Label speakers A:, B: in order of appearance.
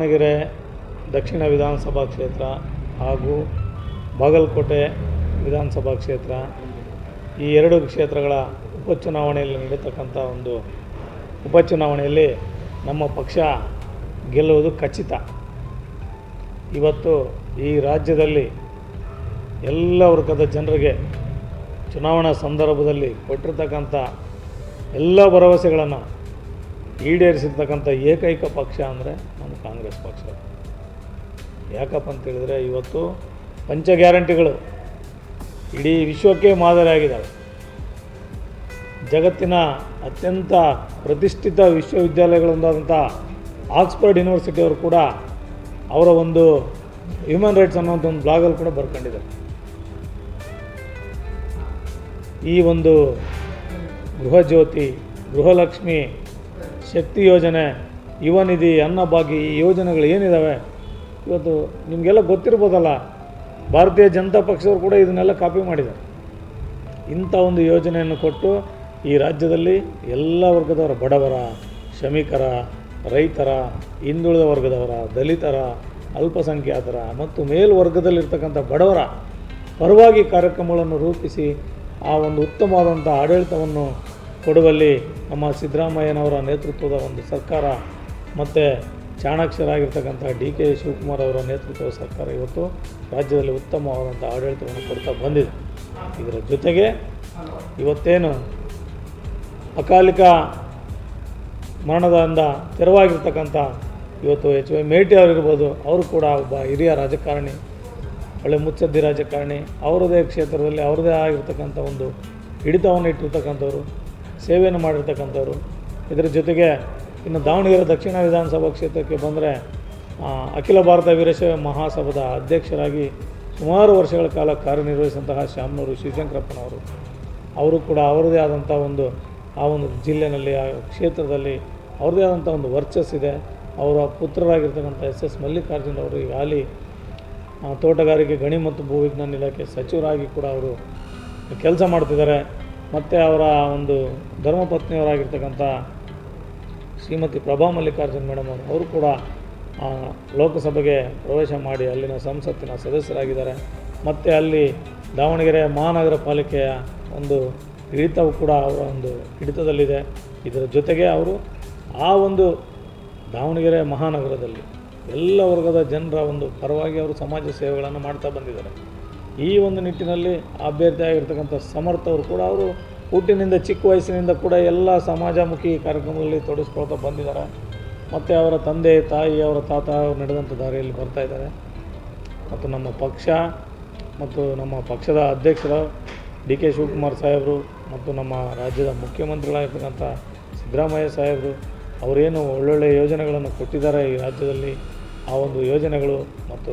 A: ದಾವಣಗೆರೆ ದಕ್ಷಿಣ ವಿಧಾನಸಭಾ ಕ್ಷೇತ್ರ ಹಾಗೂ ಬಾಗಲಕೋಟೆ ವಿಧಾನಸಭಾ ಕ್ಷೇತ್ರ ಈ ಎರಡು ಕ್ಷೇತ್ರಗಳ ಉಪಚುನಾವಣೆಯಲ್ಲಿ ನಡೆಯತಕ್ಕಂಥ ಒಂದು ಉಪಚುನಾವಣೆಯಲ್ಲಿ ನಮ್ಮ ಪಕ್ಷ ಗೆಲ್ಲುವುದು ಖಚಿತ. ಇವತ್ತು ಈ ರಾಜ್ಯದಲ್ಲಿ ಎಲ್ಲ ವರ್ಗದ ಜನರಿಗೆ ಚುನಾವಣಾ ಸಂದರ್ಭದಲ್ಲಿ ಕೊಟ್ಟಿರ್ತಕ್ಕಂಥ ಎಲ್ಲ ಭರವಸೆಗಳನ್ನು ಈಡೇರಿಸಿರ್ತಕ್ಕಂಥ ಏಕೈಕ ಪಕ್ಷ ಅಂದರೆ ನಮ್ಮ ಕಾಂಗ್ರೆಸ್ ಪಕ್ಷ. ಯಾಕಪ್ಪ ಅಂತೇಳಿದರೆ ಇವತ್ತು ಪಂಚ ಗ್ಯಾರಂಟಿಗಳು ಇಡೀ ವಿಶ್ವಕ್ಕೆ ಮಾದರಿಯಾಗಿದ್ದಾವೆ. ಜಗತ್ತಿನ ಅತ್ಯಂತ ಪ್ರತಿಷ್ಠಿತ ವಿಶ್ವವಿದ್ಯಾಲಯಗಳೊಂದಾದಂಥ ಆಕ್ಸ್ಫರ್ಡ್ ಯೂನಿವರ್ಸಿಟಿಯವರು ಕೂಡ ಅವರ ಒಂದು ಹ್ಯೂಮನ್ ರೈಟ್ಸ್ ಅನ್ನೋಂಥ ಒಂದು ಬ್ಲಾಗಲ್ಲಿ ಕೂಡ ಬರ್ಕೊಂಡಿದ್ದಾರೆ. ಈ ಒಂದು ಗೃಹಜ್ಯೋತಿ, ಗೃಹಲಕ್ಷ್ಮಿ, ಶಕ್ತಿ ಯೋಜನೆ, ಯುವ ನಿಧಿ, ಅನ್ನಭಾಗ್ಯ ಈ ಯೋಜನೆಗಳು ಏನಿದ್ದಾವೆ ಇವತ್ತು ನಿಮಗೆಲ್ಲ ಗೊತ್ತಿರ್ಬೋದಲ್ಲ. ಭಾರತೀಯ ಜನತಾ ಪಕ್ಷದವರು ಕೂಡ ಇದನ್ನೆಲ್ಲ ಕಾಪಿ ಮಾಡಿದ್ದಾರೆ. ಇಂಥ ಒಂದು ಯೋಜನೆಯನ್ನು ಕೊಟ್ಟು ಈ ರಾಜ್ಯದಲ್ಲಿ ಎಲ್ಲ ವರ್ಗದವರ, ಬಡವರ, ಶ್ರಮಿಕರ, ರೈತರ, ಹಿಂದುಳಿದ ವರ್ಗದವರ, ದಲಿತರ, ಅಲ್ಪಸಂಖ್ಯಾತರ ಮತ್ತು ಮೇಲ್ವರ್ಗದಲ್ಲಿರ್ತಕ್ಕಂಥ ಬಡವರ ಪರವಾಗಿ ಕಾರ್ಯಕ್ರಮಗಳನ್ನು ರೂಪಿಸಿ ಆ ಒಂದು ಉತ್ತಮವಾದಂಥ ಆಡಳಿತವನ್ನು ಕೊಡುವಲ್ಲಿ ನಮ್ಮ ಸಿದ್ದರಾಮಯ್ಯನವರ ನೇತೃತ್ವದ ಒಂದು ಸರ್ಕಾರ ಮತ್ತು ಚಾಣಾಕ್ಷರಾಗಿರ್ತಕ್ಕಂಥ DK ಶಿವಕುಮಾರ್ ಅವರ ನೇತೃತ್ವದ ಸರ್ಕಾರ ಇವತ್ತು ರಾಜ್ಯದಲ್ಲಿ ಉತ್ತಮವಾದಂಥ ಆಡಳಿತವನ್ನು ಕೊಡ್ತಾ ಬಂದಿದೆ. ಇದರ ಜೊತೆಗೆ ಇವತ್ತೇನು ಅಕಾಲಿಕ ಮರಣದಿಂದ ತೆರವಾಗಿರ್ತಕ್ಕಂಥ ಇವತ್ತು HY ಮೇಟಿ ಅವರಿರ್ಬೋದು, ಅವರು ಕೂಡ ಒಬ್ಬ ಹಿರಿಯ ರಾಜಕಾರಣಿ, ಒಳ್ಳೆ ಮುತ್ಸದ್ದಿ ರಾಜಕಾರಣಿ, ಅವರದೇ ಕ್ಷೇತ್ರದಲ್ಲಿ ಅವರದೇ ಆಗಿರ್ತಕ್ಕಂಥ ಒಂದು ಹಿಡಿತವನ್ನು ಇಟ್ಟಿರ್ತಕ್ಕಂಥವ್ರು, ಸೇವೆಯನ್ನು ಮಾಡಿರ್ತಕ್ಕಂಥವ್ರು. ಇದರ ಜೊತೆಗೆ ಇನ್ನು ದಾವಣಗೆರೆ ದಕ್ಷಿಣ ವಿಧಾನಸಭಾ ಕ್ಷೇತ್ರಕ್ಕೆ ಬಂದರೆ ಅಖಿಲ ಭಾರತ ವೀರಶೈವ ಮಹಾಸಭಾದ ಅಧ್ಯಕ್ಷರಾಗಿ ಸುಮಾರು ವರ್ಷಗಳ ಕಾಲ ಕಾರ್ಯನಿರ್ವಹಿಸಿದಂತಹ ಶಾಮನೂರು ಶಿವಶಂಕರಪ್ಪನವರು, ಅವರು ಕೂಡ ಅವರದೇ ಆದಂಥ ಆ ಒಂದು ಜಿಲ್ಲೆಯಲ್ಲಿ, ಆ ಕ್ಷೇತ್ರದಲ್ಲಿ ಅವ್ರದ್ದೇ ಆದಂಥ ಒಂದು ವರ್ಚಸ್ಸಿದೆ. ಅವರ ಪುತ್ರರಾಗಿರ್ತಕ್ಕಂಥ SS ಮಲ್ಲಿಕಾರ್ಜುನ್ ಅವರು ಈಗ ಹಾಲಿ ತೋಟಗಾರಿಕೆ, ಗಣಿ ಮತ್ತು ಭೂವಿಜ್ಞಾನ ಇಲಾಖೆ ಸಚಿವರಾಗಿ ಕೂಡ ಅವರು ಕೆಲಸ ಮಾಡ್ತಿದ್ದಾರೆ. ಮತ್ತು ಅವರ ಒಂದು ಧರ್ಮಪತ್ನಿಯವರಾಗಿರ್ತಕ್ಕಂಥ ಶ್ರೀಮತಿ ಪ್ರಭಾ ಮಲ್ಲಿಕಾರ್ಜುನ್ ಮೇಡಮ್ ಅವರು ಕೂಡ ಲೋಕಸಭೆಗೆ ಪ್ರವೇಶ ಮಾಡಿ ಅಲ್ಲಿನ ಸಂಸತ್ತಿನ ಸದಸ್ಯರಾಗಿದ್ದಾರೆ. ಮತ್ತು ಅಲ್ಲಿ ದಾವಣಗೆರೆ ಮಹಾನಗರ ಪಾಲಿಕೆಯ ಒಂದು ಹಿಡಿತವು ಕೂಡ ಅವರ ಒಂದು ಹಿಡಿತದಲ್ಲಿದೆ. ಇದರ ಜೊತೆಗೆ ಅವರು ಆ ಒಂದು ದಾವಣಗೆರೆ ಮಹಾನಗರದಲ್ಲಿ ಎಲ್ಲ ವರ್ಗದ ಜನರ ಒಂದು ಪರವಾಗಿ ಅವರು ಸಮಾಜ ಸೇವೆಗಳನ್ನು ಮಾಡ್ತಾ ಬಂದಿದ್ದಾರೆ. ಈ ಒಂದು ನಿಟ್ಟಿನಲ್ಲಿ ಅಭ್ಯರ್ಥಿಯಾಗಿರ್ತಕ್ಕಂಥ ಸಮರ್ಥ ಅವರು ಕೂಡ ಅವರು ಹುಟ್ಟಿನಿಂದ ಚಿಕ್ಕ ವಯಸ್ಸಿನಿಂದ ಕೂಡ ಎಲ್ಲ ಸಮಾಜಮುಖಿ ಕಾರ್ಯಕ್ರಮದಲ್ಲಿ ತೊಡಗಿಸ್ಕೊಳ್ತಾ ಬಂದಿದ್ದಾರೆ. ಮತ್ತು ಅವರ ತಂದೆ ತಾಯಿ, ಅವರ ತಾತ ನಡೆದಂಥ ದಾರಿಯಲ್ಲಿ ಬರ್ತಾಯಿದ್ದಾರೆ. ಮತ್ತು ನಮ್ಮ ಪಕ್ಷ ಮತ್ತು ನಮ್ಮ ಪಕ್ಷದ ಅಧ್ಯಕ್ಷರ DK ಶಿವಕುಮಾರ್ ಸಾಹೇಬರು ಮತ್ತು ನಮ್ಮ ರಾಜ್ಯದ ಮುಖ್ಯಮಂತ್ರಿಗಳಾಗಿರ್ತಕ್ಕಂಥ ಸಿದ್ದರಾಮಯ್ಯ ಸಾಹೇಬರು ಅವರೇನು ಒಳ್ಳೊಳ್ಳೆ ಯೋಜನೆಗಳನ್ನು ಕೊಟ್ಟಿದ್ದಾರೆ ಈ ರಾಜ್ಯದಲ್ಲಿ, ಆ ಒಂದು ಯೋಜನೆಗಳು ಮತ್ತು